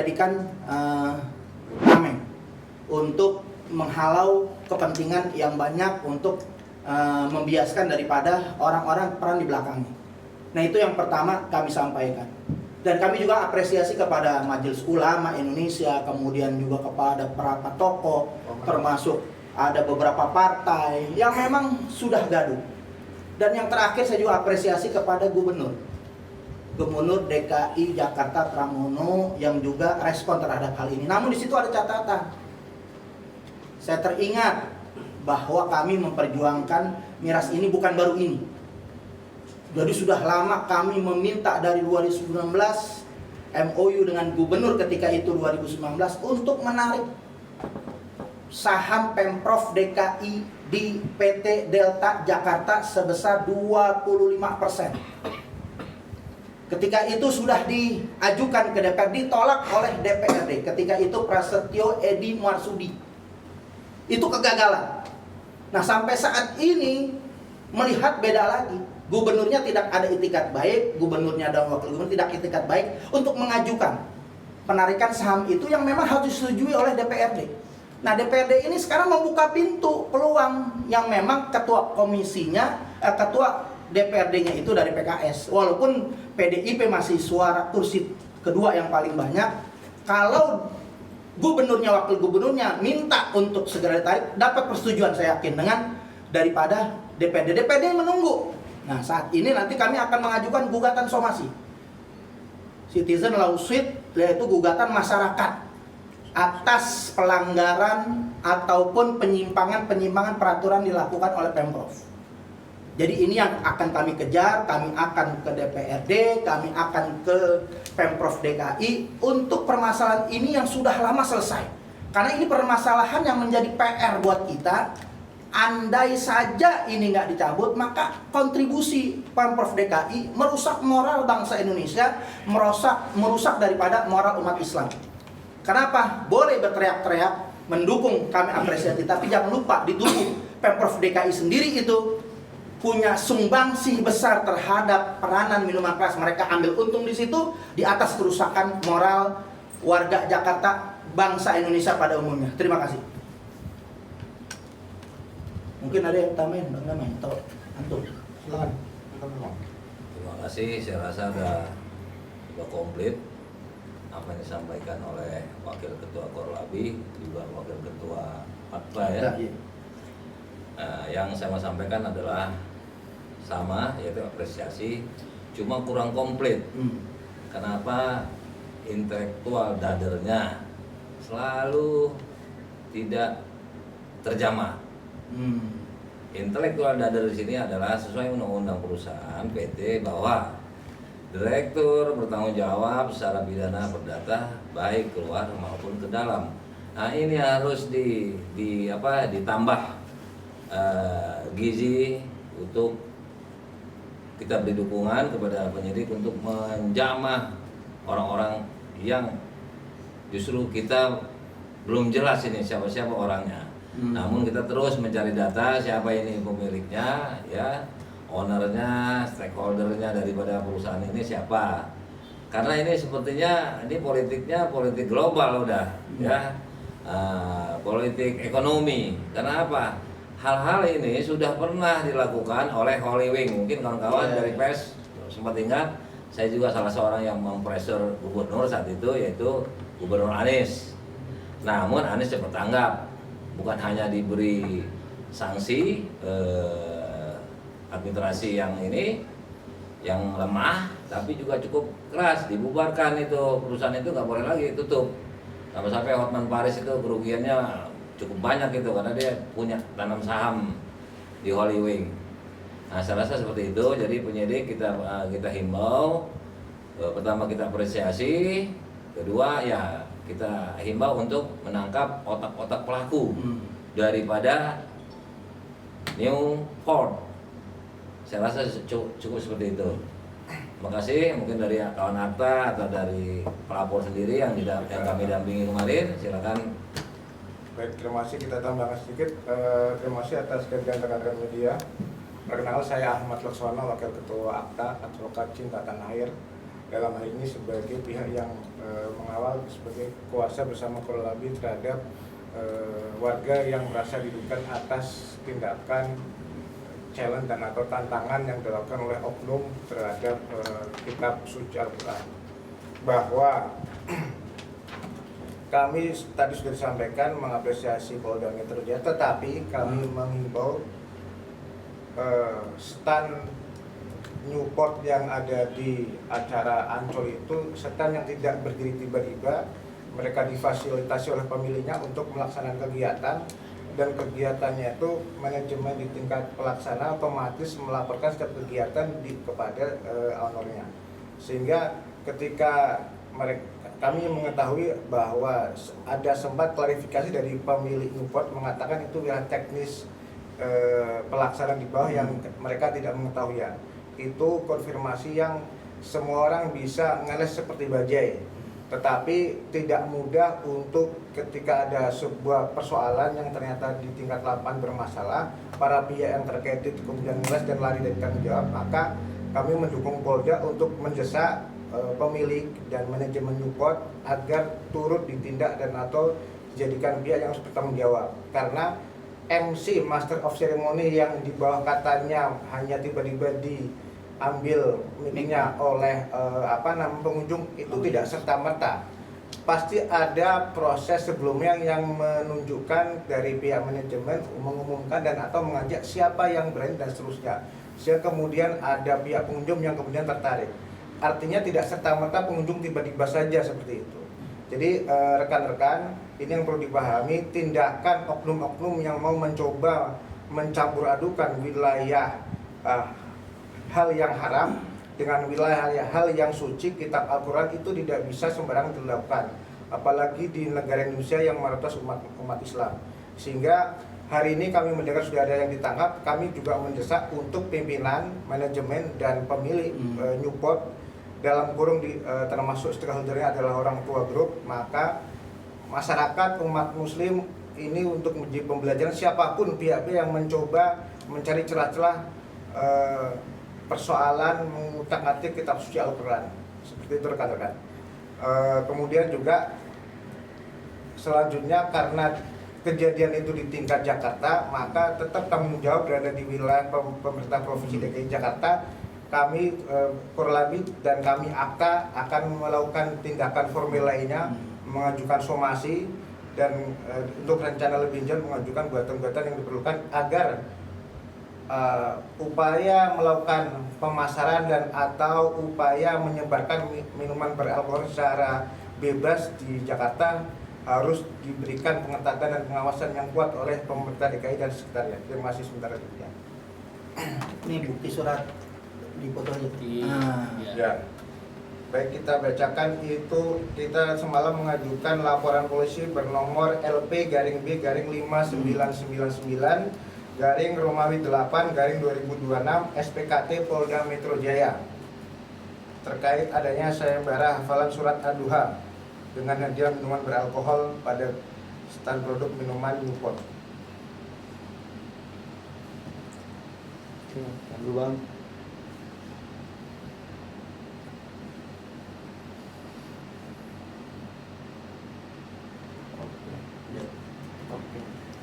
dijadikan tameng untuk menghalau kepentingan yang banyak untuk membiaskan daripada orang-orang peran di belakangnya. Nah, itu yang pertama kami sampaikan. Dan kami juga apresiasi kepada Majelis Ulama Indonesia, kemudian juga kepada beberapa tokoh, termasuk ada beberapa partai yang memang sudah gaduh. Dan yang terakhir saya juga apresiasi kepada Gubernur DKI Jakarta Pramono yang juga respon terhadap hal ini. Namun di situ ada catatan. Saya teringat bahwa kami memperjuangkan miras ini bukan baru ini. Jadi sudah lama kami meminta dari 2019 MOU dengan gubernur ketika itu 2019 untuk menarik saham Pemprov DKI di PT Delta Jakarta sebesar 25%. Ketika itu sudah diajukan ke DPR, ditolak oleh DPRD. Ketika itu Prasetyo Edi Marsudi. Itu kegagalan. Nah, sampai saat ini melihat beda lagi. Gubernurnya tidak ada itikat baik, gubernurnya dan wakil gubernur tidak itikat baik untuk mengajukan penarikan saham itu yang memang harus disetujui oleh DPRD. Nah, DPRD ini sekarang membuka pintu peluang yang memang ketua komisinya, ketua DPRD-nya itu dari PKS. Walaupun PDIP masih suara kursi kedua yang paling banyak, kalau gubernurnya, wakil gubernurnya minta untuk segera ditarik, dapat persetujuan saya yakin dengan daripada DPRD. DPRD menunggu. Nah, saat ini nanti kami akan mengajukan gugatan somasi, citizen lawsuit, yaitu gugatan masyarakat atas pelanggaran ataupun penyimpangan peraturan dilakukan oleh Pemprov. Jadi ini yang akan kami kejar, kami akan ke DPRD, kami akan ke Pemprov DKI untuk permasalahan ini yang sudah lama selesai. Karena ini permasalahan yang menjadi PR buat kita. Andai saja ini nggak dicabut, maka kontribusi Pemprov DKI merusak moral bangsa Indonesia, merusak daripada moral umat Islam. Kenapa? Boleh berteriak-teriak, mendukung, kami apresiasi, tapi jangan lupa didukung. Pemprov DKI sendiri itu punya sumbangsih besar terhadap peranan minuman keras. Mereka ambil untung di situ di atas kerusakan moral warga Jakarta, bangsa Indonesia pada umumnya. Terima kasih. Mungkin ada yang tambahin, Bang Damai atau Antum. Silakan. Terima kasih, saya rasa sudah komplit apa yang disampaikan oleh Wakil Ketua Korlabi, juga Wakil Ketua Fatwa ya. Yang saya mau sampaikan adalah sama, yaitu apresiasi, cuma kurang komplit. Kenapa? Intelektual dadernya selalu tidak terjamah. Intelektual dader di sini adalah sesuai undang-undang perusahaan PT bahwa direktur bertanggung jawab secara pidana perdata baik keluar maupun ke dalam. Nah, ini harus ditambah gizi untuk kita beri dukungan kepada penyidik untuk menjamah orang-orang yang justru kita belum jelas ini siapa-siapa orangnya. Namun kita terus mencari data siapa ini pemiliknya, ya, ownernya, stakeholdernya daripada perusahaan ini siapa. Karena ini sepertinya ini politiknya politik global udah, ya, politik ekonomi. Karena apa? Hal-hal ini sudah pernah dilakukan oleh Holywing. Mungkin kawan-kawan dari PES sempat ingat, saya juga salah seorang yang mempressure gubernur saat itu, yaitu Gubernur Anies. Namun Anies cepat tanggap. Bukan hanya diberi sanksi administrasi yang lemah, tapi juga cukup keras, dibubarkan itu perusahaan itu nggak boleh lagi tutup. Sampai Hotman Paris itu kerugiannya cukup banyak itu karena dia punya tanam saham di Holywing. Nah, saya rasa seperti itu. Jadi penyidik kita himbau, pertama kita apresiasi, kedua ya kita himbau untuk menangkap otak-otak pelaku daripada Newport. Saya rasa cukup seperti itu. Terima kasih. Mungkin dari kawan Arta atau dari pelapor sendiri yang kami dampingi kemarin, silakan. Baik, terima kasih. Kita tambahkan sedikit. Terima kasih atas kerjaan rekan-rekan media. Perkenalkan, saya Ahmad Lakswana, Wakil Ketua Akta Advokat Cinta Tanah Air. dalam hal ini sebagai pihak yang mengawal sebagai kuasa bersama kurang lebih terhadap warga yang merasa diduga atas tindakan challenge dan atau tantangan yang dilakukan oleh oknum terhadap kitab suci Al-Quran. Bahwa kami tadi sudah disampaikan mengapresiasi Polda Metro Jaya, tetapi kami menghimbau stand Newport yang ada di acara Ancol itu stand yang tidak berdiri tiba-tiba, mereka difasilitasi oleh pemiliknya untuk melaksanakan kegiatan, dan kegiatannya itu manajemen di tingkat pelaksana otomatis melaporkan setiap kegiatan kepada ownernya, sehingga ketika kami mengetahui bahwa ada sempat klarifikasi dari pemilik Newport mengatakan itu wilayah teknis pelaksanaan di bawah yang mereka tidak mengetahui ya. Itu konfirmasi yang semua orang bisa ngeles seperti bajai, tetapi tidak mudah untuk ketika ada sebuah persoalan yang ternyata di tingkat lapangan bermasalah, para pihak yang terkait itu kemudian ngeles dan lari dari tanggung jawab, maka kami mendukung Polda untuk mendesak pemilik dan manajemen Newport agar turut ditindak dan atau dijadikan pihak yang harus bertanggung jawab, karena MC Master of Ceremony yang di bawah katanya hanya tiba-tiba diambil mic-nya oleh pengunjung itu tidak serta-merta, pasti ada proses sebelumnya yang menunjukkan dari pihak manajemen mengumumkan dan atau mengajak siapa yang berani dan seterusnya, sehingga kemudian ada pihak pengunjung yang kemudian tertarik. Artinya tidak serta-merta pengunjung tiba-tiba saja seperti itu. Jadi rekan-rekan, ini yang perlu dipahami, tindakan oknum-oknum yang mau mencoba mencampur adukan wilayah hal yang haram dengan wilayah hal yang suci kitab Al-Quran itu tidak bisa sembarangan dilakukan, apalagi di negara Indonesia yang mayoritas umat Islam. Sehingga hari ini kami mendengar sudah ada yang ditangkap, kami juga mendesak untuk pimpinan, manajemen, dan pemilik Newport dalam kurung termasuk stakeholdernya adalah orang tua grup, maka masyarakat umat muslim ini untuk menjadi pembelajaran siapapun pihak-pihak yang mencoba mencari celah-celah persoalan mengutak-atik kitab suci Al-Quran seperti itu rekan-rekan. Kemudian juga selanjutnya karena kejadian itu di tingkat Jakarta, maka tetap tanggung jawab berada di wilayah pemerintah provinsi DKI Jakarta. Kami Korlabi dan kami AKTA akan melakukan tindakan formil lainnya, mengajukan somasi dan untuk rencana lebih jauh mengajukan gugatan-gugatan yang diperlukan agar upaya melakukan pemasaran dan atau upaya menyebarkan minuman beralkohol secara bebas di Jakarta harus diberikan pengetatan dan pengawasan yang kuat oleh pemerintah DKI dan sekitarnya. Terima kasih sementara itu. Ini bukti surat di foto aja. Ya. Baik, kita bacakan itu. Kita semalam mengajukan laporan polisi bernomor LP-B-5999 Romawi 8 2026 SPKT Polda Metro Jaya terkait adanya sayembara hafalan surat Ad-Duha dengan hadiah minuman beralkohol pada stand produk minuman Newport. Bang.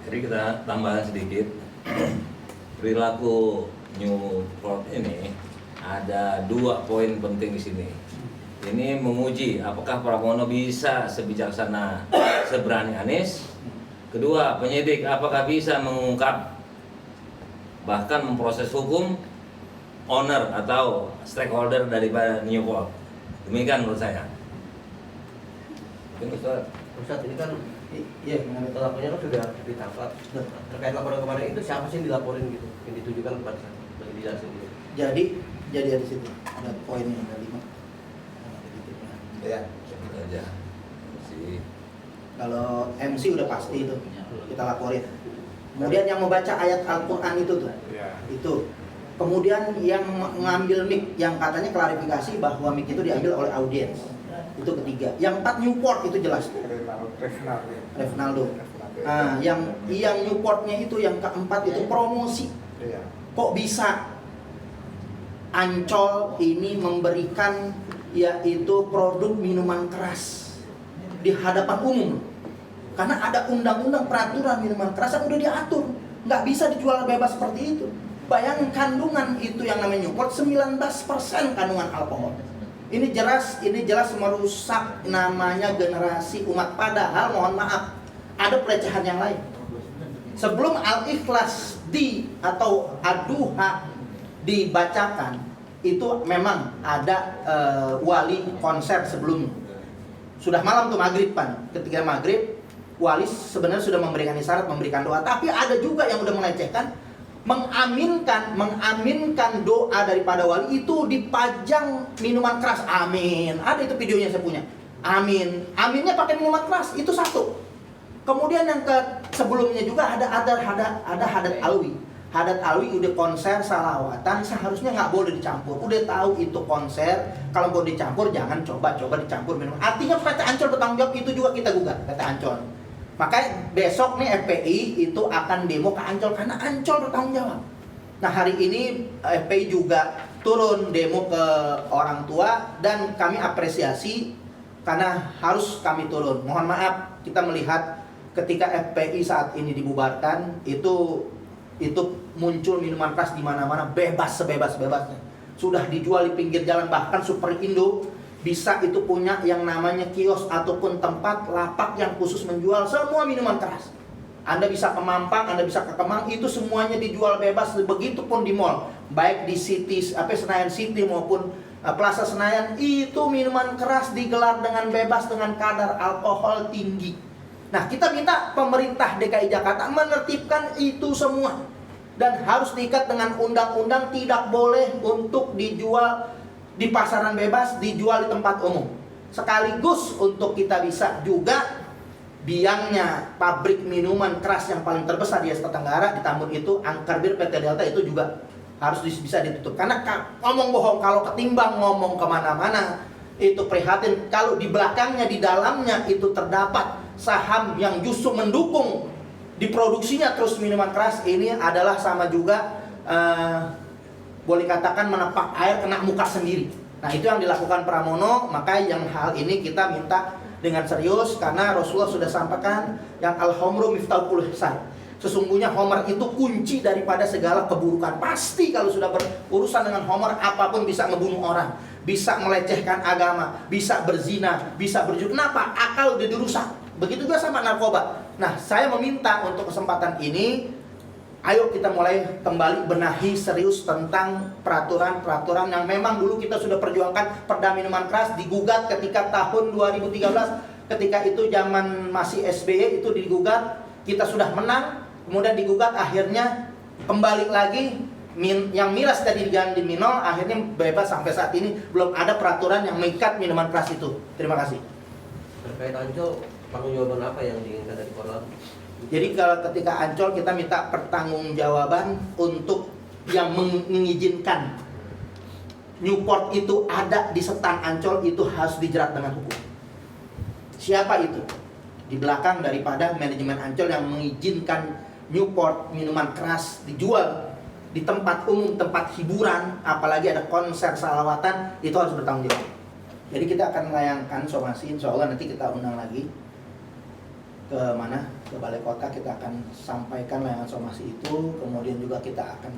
Jadi kita tambahkan sedikit, perilaku Newport ini ada 2 poin penting di sini. Ini menguji apakah Pramono bisa sebijaksana seberani Anies. Kedua, penyidik apakah bisa mengungkap bahkan memproses hukum owner atau stakeholder daripada Newport. Demikian menurut saya. Ustaz, ini kan iya, pelakunya kan sudah ditangkap. Terkait laporan kemarin itu siapa sih yang dilaporin gitu, yang ditujukan kepada saya? Bagi dijelasin gitu. Jadi ada di situ ada poinnya ada 5. Ya, Itu aja. Kalau MC udah pasti itu kita laporin. Kemudian yang membaca ayat Al-Quran itu tuh, ya. itu. Kemudian yang mengambil mic, yang katanya klarifikasi bahwa mic itu diambil oleh audiens. Itu ketiga. Yang 4 Newport itu jelas. Reynaldo. Nah, yang Newportnya itu yang keempat itu promosi. Iya. Kok bisa Ancol ini memberikan yaitu produk minuman keras di hadapan umum. Karena ada undang-undang peraturan minuman keras yang udah diatur, nggak bisa dijual bebas seperti itu. Bayangin kandungan itu yang namanya Newport 19% kandungan alkohol. Ini jelas merusak namanya generasi umat. Padahal mohon maaf, ada pelecehan yang lain. Sebelum Al-Ikhlas atau Ad-Duha dibacakan, itu memang ada wali konser sebelumnya. Sudah malam tuh maghrib pan. Ketika maghrib, wali sebenarnya sudah memberikan isyarat, memberikan doa. Tapi ada juga yang udah melecehkan, mengaminkan doa daripada wali itu dipajang minuman keras. Amin. Ada itu videonya saya punya. Amin. Aminnya pakai minuman keras. Itu satu. Kemudian yang sebelumnya juga ada Hadat Alwi. Hadat Alwi udah konser salawatan, seharusnya nggak boleh dicampur. Udah tahu itu konser, kalau mau dicampur jangan coba-coba dicampur minum. Artinya PT Ancol bertanggung jawab, itu juga kita gugat PT Ancol. Makanya besok nih FPI itu akan demo ke Ancol karena Ancol bertanggung jawab. Nah hari ini FPI juga turun demo ke orang tua dan kami apresiasi karena harus kami turun. Mohon maaf, kita melihat ketika FPI saat ini dibubarkan itu muncul minuman keras di mana-mana, bebas sebebas-bebasnya. Sudah dijual di pinggir jalan, bahkan Super Indo bisa itu punya yang namanya kios ataupun tempat lapak yang khusus menjual semua minuman keras. Anda bisa ke Mampang, Anda bisa ke Kemang, itu semuanya dijual bebas. Begitupun di mall, baik di Senayan City maupun Plaza Senayan, itu minuman keras digelar dengan bebas dengan kadar alkohol tinggi. Nah, kita minta pemerintah DKI Jakarta menertibkan itu semua dan harus diikat dengan undang-undang, tidak boleh untuk dijual di pasaran bebas, dijual di tempat umum. Sekaligus untuk kita bisa juga biangnya pabrik minuman keras yang paling terbesar di Asia Tenggara di Tambun itu, Angkar Bir PT Delta, itu juga harus bisa ditutup. Karena ngomong bohong kalau ketimbang ngomong kemana-mana itu prihatin. Kalau di belakangnya, di dalamnya itu terdapat saham yang justru mendukung diproduksinya terus minuman keras, ini adalah sama juga boleh katakan menepak air kena muka sendiri. Nah itu yang dilakukan Pramono. Maka yang hal ini kita minta dengan serius, karena Rasulullah sudah sampaikan yang al-homru miftahul kulli syarr. Sesungguhnya homer itu kunci daripada segala keburukan. Pasti kalau sudah berurusan dengan homer, apapun bisa ngebunuh orang, bisa melecehkan agama, bisa berzina, bisa berjudi. Kenapa? Akal udah dirusak. Begitu juga sama narkoba. Nah saya meminta untuk kesempatan ini, ayo kita mulai kembali benahi serius tentang peraturan-peraturan yang memang dulu kita sudah perjuangkan. Perda minuman keras digugat ketika tahun 2013, ketika itu zaman masih SBY itu digugat, kita sudah menang, kemudian digugat, akhirnya kembali lagi, yang miras tadi diganti minol, akhirnya bebas. Sampai saat ini belum ada peraturan yang mengikat minuman keras itu. Terima kasih. Terkait Ancol, pertanggungjawaban apa yang diinginkan dari Korlantas? Jadi kalau ketika Ancol kita minta pertanggungjawaban untuk yang mengizinkan Newport itu ada di setan Ancol, itu harus dijerat dengan hukum. Siapa itu? Di belakang daripada manajemen Ancol yang mengizinkan Newport minuman keras dijual di tempat umum, tempat hiburan, apalagi ada konser salawatan, itu harus bertanggung jawab. Jadi kita akan melayangkan somasi, insya Allah nanti kita undang lagi ke mana, ke balai kota, kita akan sampaikan layangan somasi itu. Kemudian juga kita akan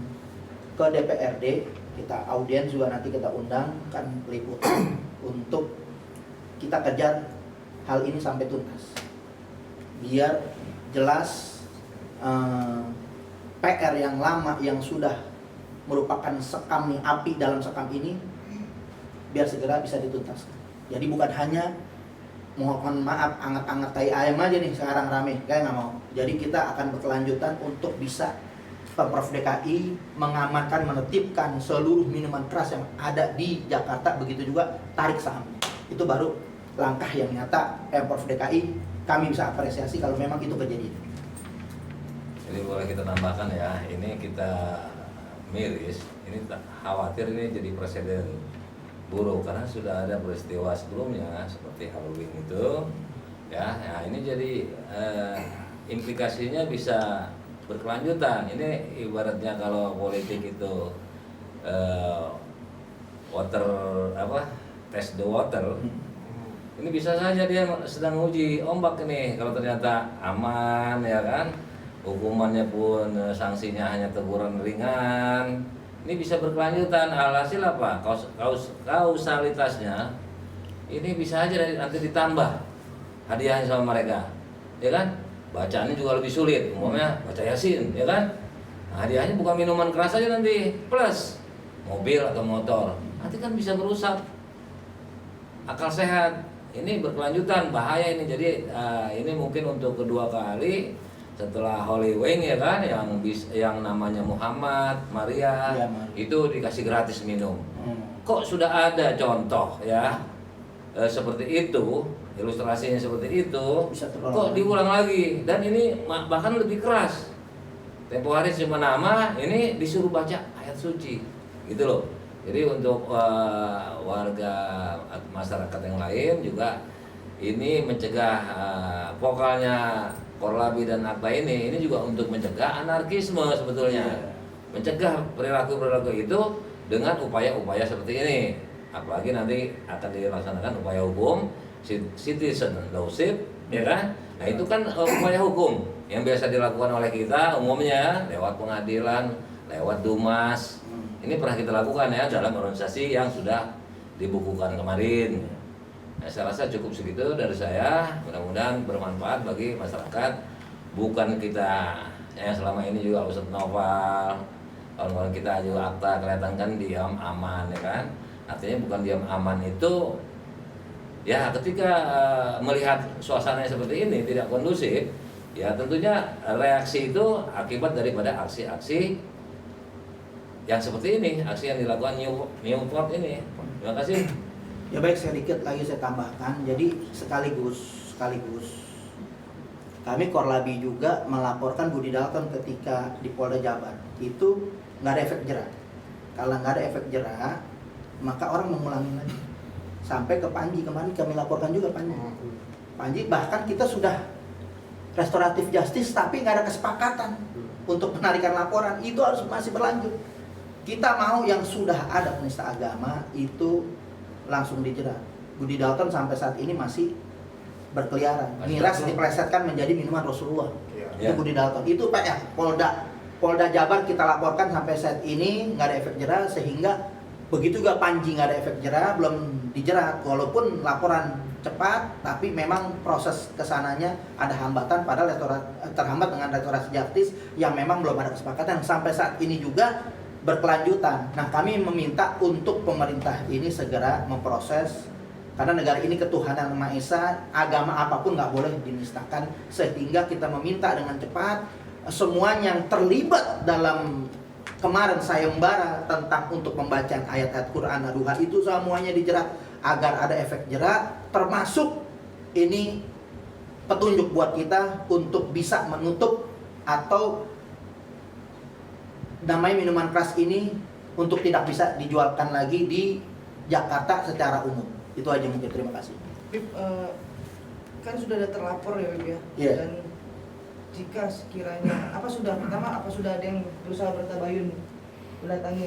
ke DPRD, kita audiens juga nanti kita undang kan liputan untuk kita kejar hal ini sampai tuntas, biar jelas PR yang lama yang sudah merupakan sekam api dalam sekam ini biar segera bisa dituntaskan. Jadi bukan hanya mohon maaf anget-anget tai ayam aja nih sekarang rame, kayak nggak mau. Jadi kita akan berkelanjutan untuk bisa Pemprov DKI mengamankan, menertibkan seluruh minuman keras yang ada di Jakarta. Begitu juga tarik saham. Itu baru langkah yang nyata Pemprov DKI. Kami bisa apresiasi kalau memang itu kejadian. Jadi boleh kita tambahkan ya, ini kita miris, ini khawatir ini jadi presiden buruk karena sudah ada peristiwa sebelumnya seperti Halloween itu ya. Nah ini jadi implikasinya bisa berkelanjutan. Ini ibaratnya kalau politik itu water test the water. Ini bisa saja dia sedang uji ombak ini. Kalau ternyata aman ya kan, hukumannya pun sanksinya hanya teguran ringan. Ini bisa berkelanjutan. Alhasil apa? Kausalitasnya ini bisa aja nanti ditambah hadiahnya sama mereka, ya kan? Bacaannya juga lebih sulit, umumnya baca Yasin, ya kan? Nah, hadiahnya bukan minuman keras aja nanti, plus mobil atau motor. Nanti kan bisa merusak akal sehat. Ini berkelanjutan, bahaya ini. Jadi ini mungkin untuk kedua kali setelah Holy Wing ya kan, yang namanya Muhammad, Maria, Ya, Maria. itu dikasih gratis minum. Kok sudah ada contoh ya seperti itu, ilustrasinya seperti itu, Bisa terulang kok lagi. diulang lagi, dan ini bahkan lebih keras. Tempo hari cuma nama, ini disuruh baca ayat suci, gitu loh. Jadi untuk warga masyarakat yang lain juga ini mencegah vokalnya Korlabi dan Akta ini juga untuk mencegah anarkisme sebetulnya, mencegah perilaku-perilaku itu dengan upaya-upaya seperti ini. Apalagi nanti akan dilaksanakan upaya hukum citizenship, ya kan? Nah itu kan upaya hukum yang biasa dilakukan oleh kita umumnya lewat pengadilan, lewat Dumas. Ini pernah kita lakukan ya dalam organisasi yang sudah dibukukan kemarin. Nah, saya rasa cukup segitu dari saya. Mudah-mudahan bermanfaat bagi masyarakat. Bukan kita yang selama ini juga Ustadz Noval, kawan-kawan kita juga Akta kelihatan kan diam aman ya kan. Artinya bukan diam aman itu ya ketika melihat suasana seperti ini tidak kondusif, ya tentunya reaksi itu akibat daripada aksi-aksi yang seperti ini, aksi yang dilakukan Newport ini. Terima kasih. Ya baik, sedikit lagi saya tambahkan. Jadi sekaligus kami Korlabi juga melaporkan Budi Dalton ketika di Polda Jabar itu nggak ada efek jerak. Kalau nggak ada efek jerak, maka orang mengulangi lagi. Sampai ke Panji kemarin kami laporkan juga Panji bahkan kita sudah restoratif justice tapi nggak ada kesepakatan untuk penarikan laporan, itu harus masih berlanjut. Kita mau yang sudah ada penista agama itu langsung dijerat. Budi Dalton sampai saat ini masih berkeliaran. Miras dipelesetkan menjadi minuman Rasulullah. Ya. Itu Budi Dalton. Itu Pak ya, Polda Jabar kita laporkan sampai saat ini nggak ada efek jerah, sehingga begitu juga Panji nggak ada efek jerah, belum dijerat. Walaupun laporan cepat, tapi memang proses kesananya ada hambatan, padahal terhambat dengan restorasi justice yang memang belum ada kesepakatan. Sampai saat ini juga berkelanjutan. Nah, kami meminta untuk pemerintah ini segera memproses, karena negara ini ketuhanan Maha Esa, agama apapun nggak boleh dinistakan, sehingga kita meminta dengan cepat semua yang terlibat dalam kemarin sayembara tentang untuk pembacaan ayat-ayat Quran Aduha itu semuanya dijerat agar ada efek jerak, termasuk ini petunjuk buat kita untuk bisa menutup atau namanya minuman keras ini untuk tidak bisa dijualkan lagi di Jakarta secara umum. Itu aja mungkin. Terima kasih. Kan sudah ada terlapor ya, Bib ya. Iya. Dan jika sekiranya apa sudah ada yang berusaha bertabayun mendatangi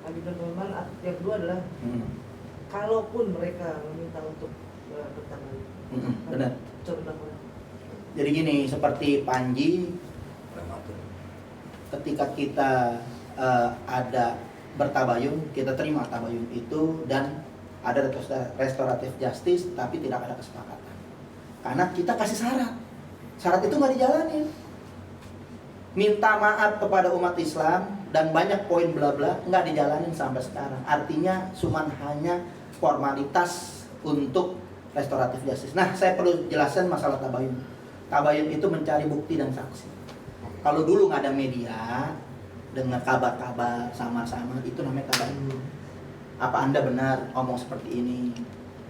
Habib Nurman, yang kedua adalah kalaupun mereka meminta untuk bertabayun. Benar. Coba lakukan. Jadi gini, seperti Panji, ketika kita ada bertabayun, kita terima tabayun itu dan ada restoratif justice, tapi tidak ada kesepakatan. Karena kita kasih syarat itu nggak dijalanin. Minta maaf kepada umat Islam dan banyak poin bla bla nggak dijalanin sampai sekarang. Artinya cuma hanya formalitas untuk restoratif justice. Nah, saya perlu jelaskan masalah tabayun. Tabayun itu mencari bukti dan saksi. Kalau dulu nggak ada media dengan kabar-kabar sama-sama, itu namanya tabayun. Apa Anda benar ngomong seperti ini?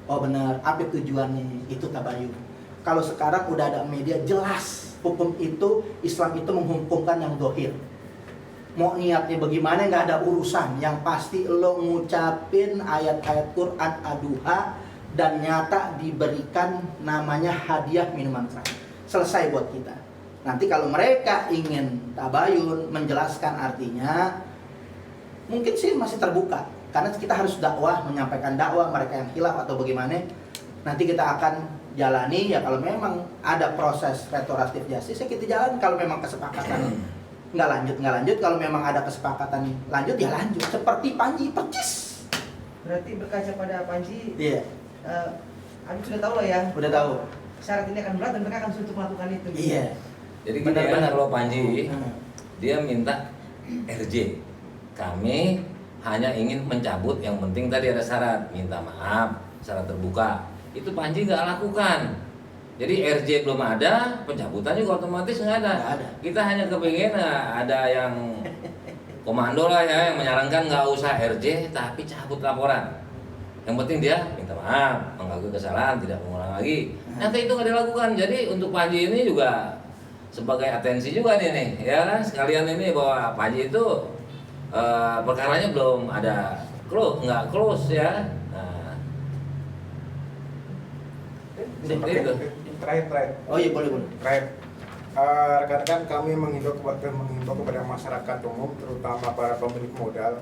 Oh benar, apa tujuannya? Itu tabayun. Kalau sekarang udah ada media, jelas hukum itu, Islam itu menghukumkan yang dohir. Mau niatnya bagaimana nggak ada urusan. Yang pasti lo ngucapin ayat-ayat Quran Aduha dan nyata diberikan namanya hadiah minuman keras. Selesai buat kita. Nanti kalau mereka ingin tabayun, menjelaskan artinya, mungkin sih masih terbuka. Karena kita harus dakwah, menyampaikan dakwah mereka yang khilaf atau bagaimana. Nanti kita akan jalani ya, kalau memang ada proses restoratif justice ya kita jalan. Kalau memang kesepakatan nggak lanjut. Kalau memang ada kesepakatan lanjut ya lanjut. Seperti Panji percis. Berarti berkaca pada Panji, Iya, Abi sudah tahu lah ya. udah tahu. Syarat ini akan berat dan mereka akan sulit melakukan itu. Iya. Jadi gini Benar-benar. ya, kalau Panji Hmm. dia minta RJ, kami hanya ingin mencabut, yang penting tadi ada syarat, minta maaf, syarat terbuka. Itu Panji nggak lakukan. Jadi RJ belum ada, pencabutan juga otomatis nggak ada. Nggak ada. Kita hanya kepingin ada yang komando lah ya, yang menyarankan nggak usah RJ tapi cabut laporan. Yang penting dia minta maaf, mengakui kesalahan, tidak mengulang lagi. Nanti itu nggak dilakukan. Jadi untuk Panji ini juga sebagai atensi juga nih, ya kan? Sekalian ini bahwa Panji itu perkaranya belum ada nggak close ya. Nah, Oke, itu. terakhir. Oh iya, boleh. Terakhir, rekan-rekan kami mengimbau kepada masyarakat umum, terutama para pemilik modal,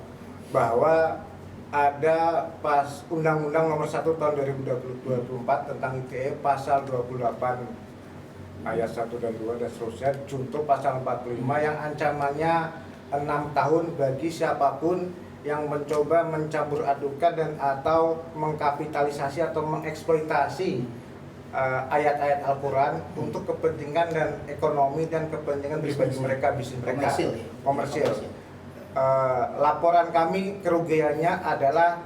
bahwa ada pas Undang-Undang Nomor 1 Tahun 2024 tentang ITE pasal 28 ayat 1 dan 2 dan seterusnya, junto pasal 45 yang ancamannya 6 tahun bagi siapapun yang mencoba mencabur adukan dan atau mengkapitalisasi atau mengeksploitasi ayat-ayat Al-Quran untuk kepentingan dan ekonomi dan kepentingan pribadi mereka, bisnis mereka, Komersil, ya? komersil. Laporan kami kerugiannya adalah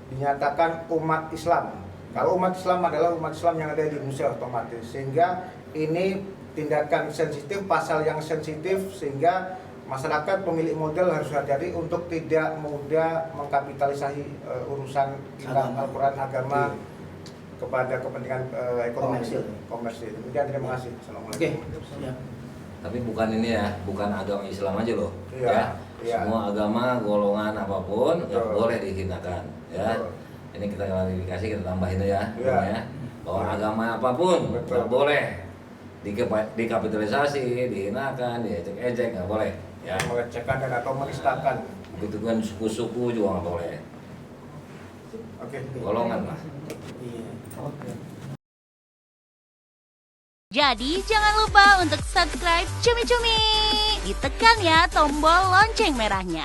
dinyatakan umat Islam. Kalau umat Islam adalah umat Islam yang ada di Indonesia otomatis, sehingga ini tindakan sensitif, pasal yang sensitif, sehingga masyarakat pemilik modal harus hati-hati untuk tidak mudah mengkapitalisasi urusan kitab Al-Quran agama kepada kepentingan ekonomi komersil. Demikian, terima kasih. Assalamualaikum. Oke. Siap. Tapi bukan ini ya, bukan agama Islam aja loh. Iya, Ya. iya. Semua agama, golongan apapun nggak Betul. boleh dihinakan. Ya. Betul. Ini kita klarifikasi, kita tambahin ya, Iya. ya. Bahwa Iya. agama apapun Betul. nggak boleh dikapitalisasi, dihinakan, diejek-ejek, nggak boleh. Ya. Mengecekkan dan atau menistakan. Begitu kan suku-suku juga nggak boleh. Oke. Golongan lah. Iya. Oke. Jadi jangan lupa untuk subscribe Cumi Cumi. Ditekan ya tombol lonceng merahnya.